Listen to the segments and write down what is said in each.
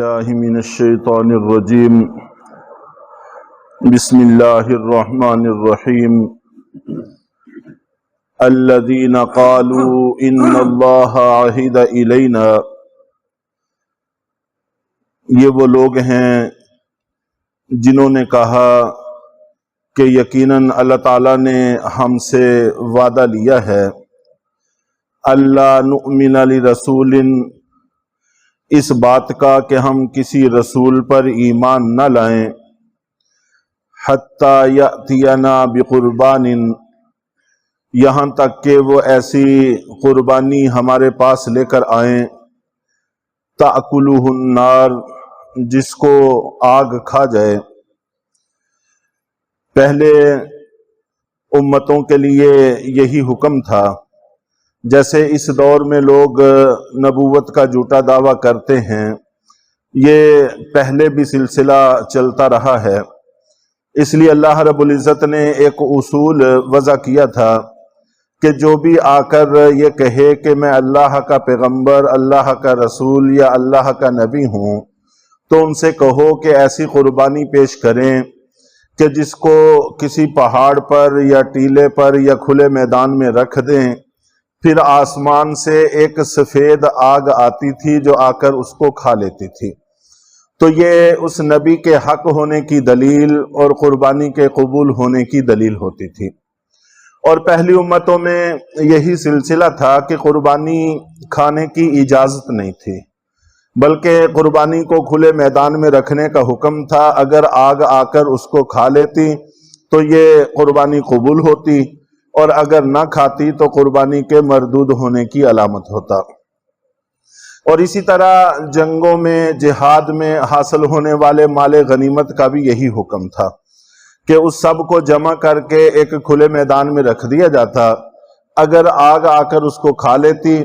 باللہ من الشیطان الرجیم بسم اللہ الرحمن الرحیم الذین قالوا ان اللہ عہد الینا، یہ وہ لوگ ہیں جنہوں نے کہا کہ یقیناً اللہ تعالیٰ نے ہم سے وعدہ لیا ہے، اللہ نؤمن لرسول، اس بات کا کہ ہم کسی رسول پر ایمان نہ لائیں، حتی یأتینا بقربان، یہاں تک کہ وہ ایسی قربانی ہمارے پاس لے کر آئیں، تأکلہ النار، جس کو آگ کھا جائے۔ پہلے امتوں کے لیے یہی حکم تھا، جیسے اس دور میں لوگ نبوت کا جھوٹا دعویٰ کرتے ہیں، یہ پہلے بھی سلسلہ چلتا رہا ہے۔ اس لیے اللہ رب العزت نے ایک اصول وضع کیا تھا کہ جو بھی آ کر یہ کہے کہ میں اللہ کا پیغمبر، اللہ کا رسول یا اللہ کا نبی ہوں، تو ان سے کہو کہ ایسی قربانی پیش کریں کہ جس کو کسی پہاڑ پر یا ٹیلے پر یا کھلے میدان میں رکھ دیں، پھر آسمان سے ایک سفید آگ آتی تھی جو آ کر اس کو کھا لیتی تھی۔ تو یہ اس نبی کے حق ہونے کی دلیل اور قربانی کے قبول ہونے کی دلیل ہوتی تھی۔ اور پہلی امتوں میں یہی سلسلہ تھا کہ قربانی کھانے کی اجازت نہیں تھی، بلکہ قربانی کو کھلے میدان میں رکھنے کا حکم تھا۔ اگر آگ آ کر اس کو کھا لیتی تو یہ قربانی قبول ہوتی، اور اگر نہ کھاتی تو قربانی کے مردود ہونے کی علامت ہوتا۔ اور اسی طرح جنگوں میں، جہاد میں حاصل ہونے والے مال غنیمت کا بھی یہی حکم تھا کہ اس سب کو جمع کر کے ایک کھلے میدان میں رکھ دیا جاتا۔ اگر آگ آ کر اس کو کھا لیتی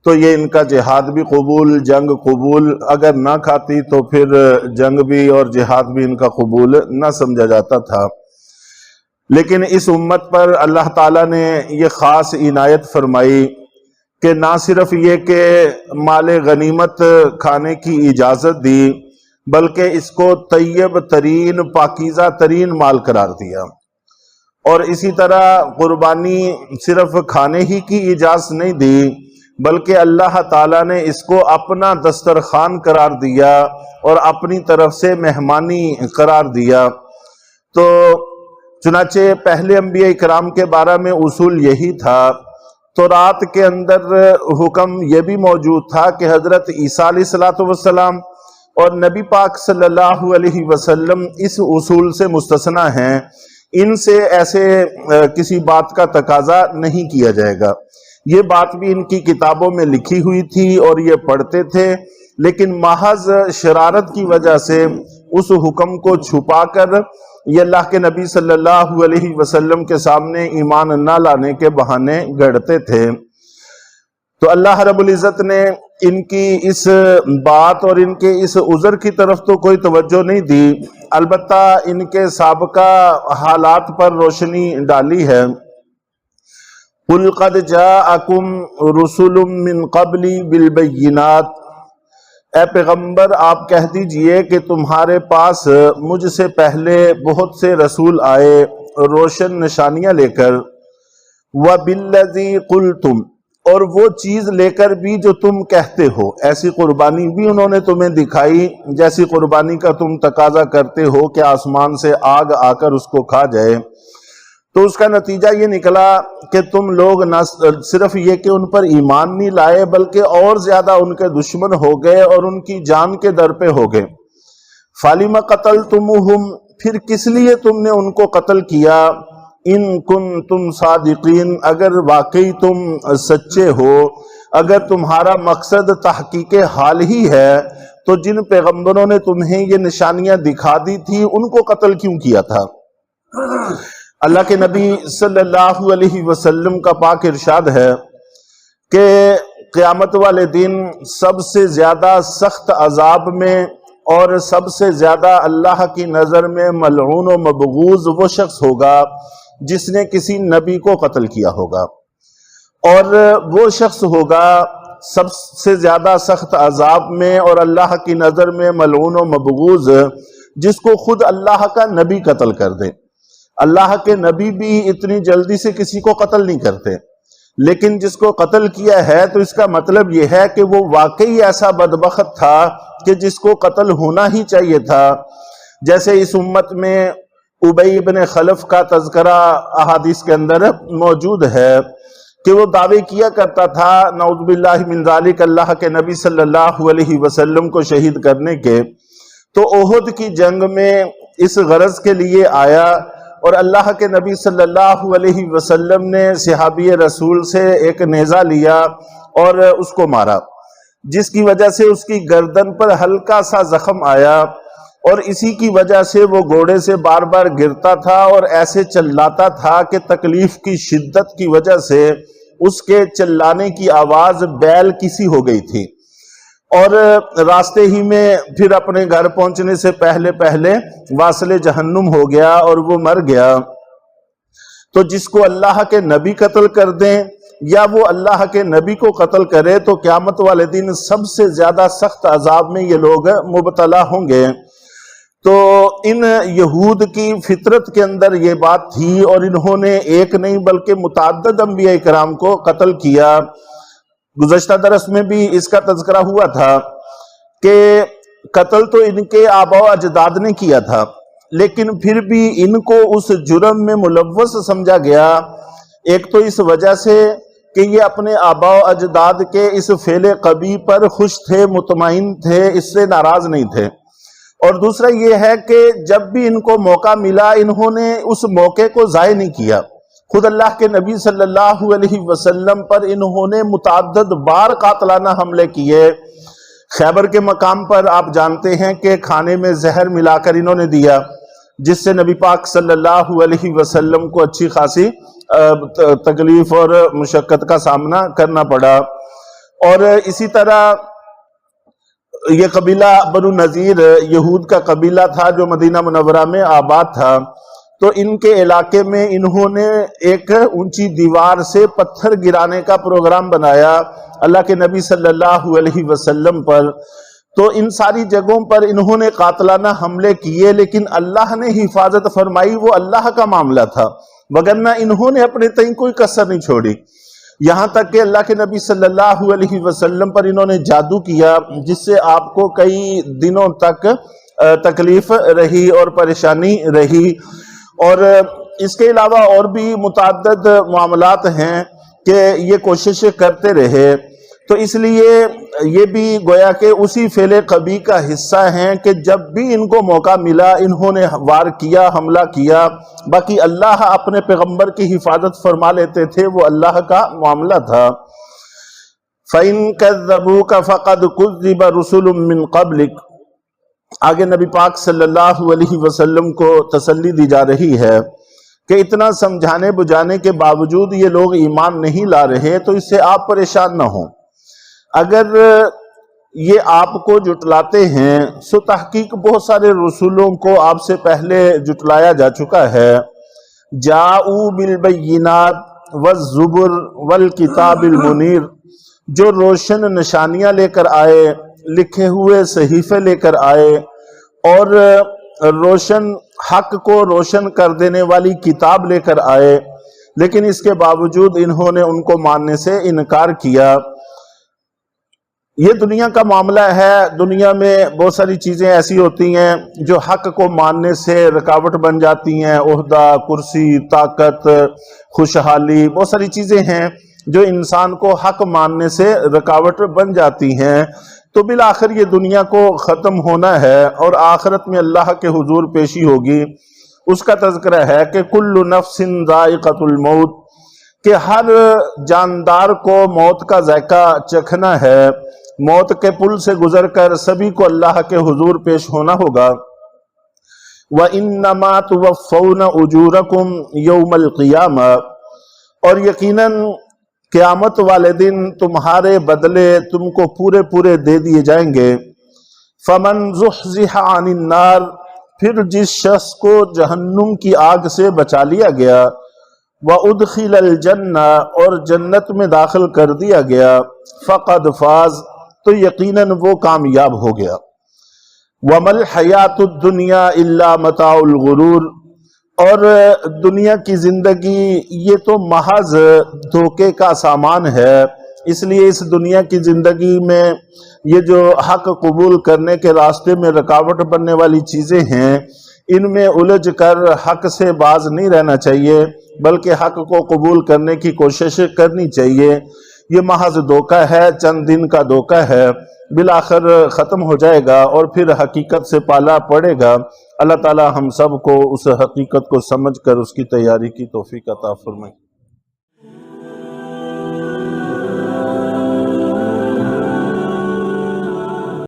تو یہ ان کا جہاد بھی قبول، جنگ قبول، اگر نہ کھاتی تو پھر جنگ بھی اور جہاد بھی ان کا قبول نہ سمجھا جاتا تھا۔ لیکن اس امت پر اللہ تعالیٰ نے یہ خاص عنایت فرمائی کہ نہ صرف یہ کہ مال غنیمت کھانے کی اجازت دی، بلکہ اس کو طیب ترین، پاکیزہ ترین مال قرار دیا۔ اور اسی طرح قربانی صرف کھانے ہی کی اجازت نہیں دی، بلکہ اللہ تعالیٰ نے اس کو اپنا دسترخوان قرار دیا اور اپنی طرف سے مہمانی قرار دیا۔ تو چنانچہ پہلے انبیاء کرام کے بارے میں اصول یہی تھا۔ تورات کے اندر حکم یہ بھی موجود تھا کہ حضرت عیسیٰ علیہ السلام اور نبی پاک صلی اللہ علیہ وسلم اس اصول سے مستثنی ہیں، ان سے ایسے کسی بات کا تقاضا نہیں کیا جائے گا۔ یہ بات بھی ان کی کتابوں میں لکھی ہوئی تھی اور یہ پڑھتے تھے، لیکن محض شرارت کی وجہ سے اس حکم کو چھپا کر یہ اللہ کے نبی صلی اللہ علیہ وسلم کے سامنے ایمان نہ لانے کے بہانے گڑھتے تھے۔ تو اللہ رب العزت نے ان کی اس بات اور ان کے اس عذر کی طرف تو کوئی توجہ نہیں دی، البتہ ان کے سابقہ حالات پر روشنی ڈالی ہے۔ قُلْ قَدْ جَاءَكُمْ رُسُلٌ مِّن قَبْلِ بِالْبَيِّنَاتِ، اے پیغمبر آپ کہہ دیجئے کہ تمہارے پاس مجھ سے پہلے بہت سے رسول آئے روشن نشانیاں لے کر، وَبِالَّذِي قُلْتُمْ، اور وہ چیز لے کر بھی جو تم کہتے ہو، ایسی قربانی بھی انہوں نے تمہیں دکھائی جیسی قربانی کا تم تقاضا کرتے ہو کہ آسمان سے آگ آ کر اس کو کھا جائے۔ تو اس کا نتیجہ یہ نکلا کہ تم لوگ نہ صرف یہ کہ ان پر ایمان نہیں لائے، بلکہ اور زیادہ ان کے دشمن ہو گئے اور ان کی جان کے در پہ ہو گئے۔ فَلِمَ قَتَلْتُمُوهُمْ، پھر کس لیے تم نے ان کو قتل کیا؟ ان کنتم صادقین، اگر واقعی تم سچے ہو، اگر تمہارا مقصد تحقیق حال ہی ہے، تو جن پیغمبروں نے تمہیں یہ نشانیاں دکھا دی تھی ان کو قتل کیوں کیا تھا؟ اللہ کے نبی صلی اللہ علیہ وسلم کا پاک ارشاد ہے کہ قیامت والے دن سب سے زیادہ سخت عذاب میں اور سب سے زیادہ اللہ کی نظر میں ملعون و مبغوض وہ شخص ہوگا جس نے کسی نبی کو قتل کیا ہوگا، اور وہ شخص ہوگا سب سے زیادہ سخت عذاب میں اور اللہ کی نظر میں ملعون و مبغوض جس کو خود اللہ کا نبی قتل کر دے۔ اللہ کے نبی بھی اتنی جلدی سے کسی کو قتل نہیں کرتے، لیکن جس کو قتل کیا ہے تو اس کا مطلب یہ ہے کہ وہ واقعی ایسا بدبخت تھا کہ جس کو قتل ہونا ہی چاہیے تھا۔ جیسے اس امت میں ابی بن خلف کا تذکرہ احادیث کے اندر موجود ہے کہ وہ دعوے کیا کرتا تھا نعوذ باللہ من ذالک اللہ کے نبی صلی اللہ علیہ وسلم کو شہید کرنے کے، تو احد کی جنگ میں اس غرض کے لیے آیا اور اللہ کے نبی صلی اللہ علیہ وسلم نے صحابی رسول سے ایک نیزہ لیا اور اس کو مارا، جس کی وجہ سے اس کی گردن پر ہلکا سا زخم آیا، اور اسی کی وجہ سے وہ گھوڑے سے بار بار گرتا تھا اور ایسے چلاتا تھا کہ تکلیف کی شدت کی وجہ سے اس کے چلانے کی آواز بیل کسی ہو گئی تھی، اور راستے ہی میں پھر اپنے گھر پہنچنے سے پہلے واصل جہنم ہو گیا اور وہ مر گیا۔ تو جس کو اللہ کے نبی قتل کر دیں یا وہ اللہ کے نبی کو قتل کرے تو قیامت والے دن سب سے زیادہ سخت عذاب میں یہ لوگ مبتلا ہوں گے۔ تو ان یہود کی فطرت کے اندر یہ بات تھی اور انہوں نے ایک نہیں بلکہ متعدد انبیاء کرام کو قتل کیا۔ گزشتہ درس میں بھی اس کا تذکرہ ہوا تھا کہ قتل تو ان کے آباء و اجداد نے کیا تھا، لیکن پھر بھی ان کو اس جرم میں ملوث سمجھا گیا، ایک تو اس وجہ سے کہ یہ اپنے آباء و اجداد کے اس فعل قبیح پر خوش تھے، مطمئن تھے، اس سے ناراض نہیں تھے، اور دوسرا یہ ہے کہ جب بھی ان کو موقع ملا انہوں نے اس موقع کو ضائع نہیں کیا۔ خود اللہ کے نبی صلی اللہ علیہ وسلم پر انہوں نے متعدد بار قاتلانہ حملے کیے۔ خیبر کے مقام پر آپ جانتے ہیں کہ کھانے میں زہر ملا کر انہوں نے دیا، جس سے نبی پاک صلی اللہ علیہ وسلم کو اچھی خاصی تکلیف اور مشقت کا سامنا کرنا پڑا۔ اور اسی طرح یہ قبیلہ بنو نذیر یہود کا قبیلہ تھا جو مدینہ منورہ میں آباد تھا، تو ان کے علاقے میں انہوں نے ایک اونچی دیوار سے پتھر گرانے کا پروگرام بنایا اللہ کے نبی صلی اللہ علیہ وسلم پر۔ تو ان ساری جگہوں پر انہوں نے قاتلانہ حملے کیے، لیکن اللہ نے حفاظت فرمائی، وہ اللہ کا معاملہ تھا، وگرنہ انہوں نے اپنے تئیں کوئی کسر نہیں چھوڑی۔ یہاں تک کہ اللہ کے نبی صلی اللہ علیہ وسلم پر انہوں نے جادو کیا، جس سے آپ کو کئی دنوں تک تکلیف رہی اور پریشانی رہی، اور اس کے علاوہ اور بھی متعدد معاملات ہیں کہ یہ کوششیں کرتے رہے۔ تو اس لیے یہ بھی گویا کہ اسی فعل قبیح کا حصہ ہیں کہ جب بھی ان کو موقع ملا انہوں نے وار کیا، حملہ کیا۔ باقی اللہ اپنے پیغمبر کی حفاظت فرما لیتے تھے، وہ اللہ کا معاملہ تھا۔ فَإِن كَذَّبُوكَ فَقَدْ كُذِّبَ رُسُلٌ مِّن قَبْلِكَ۔ آگے نبی پاک صلی اللہ علیہ وسلم کو تسلی دی جا رہی ہے کہ اتنا سمجھانے بجھانے کے باوجود یہ لوگ ایمان نہیں لا رہے، تو اس سے آپ پریشان نہ ہوں۔ اگر یہ آپ کو جٹلاتے ہیں سو تحقیق بہت سارے رسولوں کو آپ سے پہلے جٹلایا جا چکا ہے۔ جاؤ بالبینات والزبر والکتاب المنیر، جو روشن نشانیاں لے کر آئے، لکھے ہوئے صحیفے لے کر آئے، اور روشن حق کو روشن کر دینے والی کتاب لے کر آئے، لیکن اس کے باوجود انہوں نے ان کو ماننے سے انکار کیا۔ یہ دنیا کا معاملہ ہے، دنیا میں بہت ساری چیزیں ایسی ہوتی ہیں جو حق کو ماننے سے رکاوٹ بن جاتی ہیں، عہدہ، کرسی، طاقت، خوشحالی، بہت ساری چیزیں ہیں جو انسان کو حق ماننے سے رکاوٹ بن جاتی ہیں۔ تو بالآخر یہ دنیا کو ختم ہونا ہے اور آخرت میں اللہ کے حضور پیشی ہوگی۔ اس کا تذکرہ ہے کہ کل نفس ذائقۃ الموت، کہ ہر جاندار کو موت کا ذائقہ چکھنا ہے، موت کے پل سے گزر کر سبھی کو اللہ کے حضور پیش ہونا ہوگا۔ وَإِنَّمَا تُوَفَّوْنَ أُجُورَكُمْ يَوْمَ الْقِيَامَةِ، اور یقیناً قیامت والے دن تمہارے بدلے تم کو پورے پورے دے دیے جائیں گے۔ فَمَنْ زُحْزِحَ عَنِ النَّارِ، پھر جس شخص کو جہنم کی آگ سے بچا لیا گیا، وَأُدْخِلَ الْجَنَّةَ اور جنت میں داخل کر دیا گیا، فَقَدْ فَازَ تو یقیناً وہ کامیاب ہو گیا۔ وَمَا الْحَيَاةُ الدُّنْيَا إِلَّا مَتَاعُ الْغُرُورِ اور دنیا کی زندگی یہ تو محض دھوکے کا سامان ہے، اس لیے اس دنیا کی زندگی میں یہ جو حق قبول کرنے کے راستے میں رکاوٹ بننے والی چیزیں ہیں، ان میں الجھ کر حق سے باز نہیں رہنا چاہیے، بلکہ حق کو قبول کرنے کی کوشش کرنی چاہیے۔ یہ محض دھوکہ ہے، چند دن کا دھوکہ ہے، بالآخر ختم ہو جائے گا اور پھر حقیقت سے پالا پڑے گا۔ اللہ تعالی ہم سب کو اس حقیقت کو سمجھ کر اس کی تیاری کی توفیق عطا فرمائے۔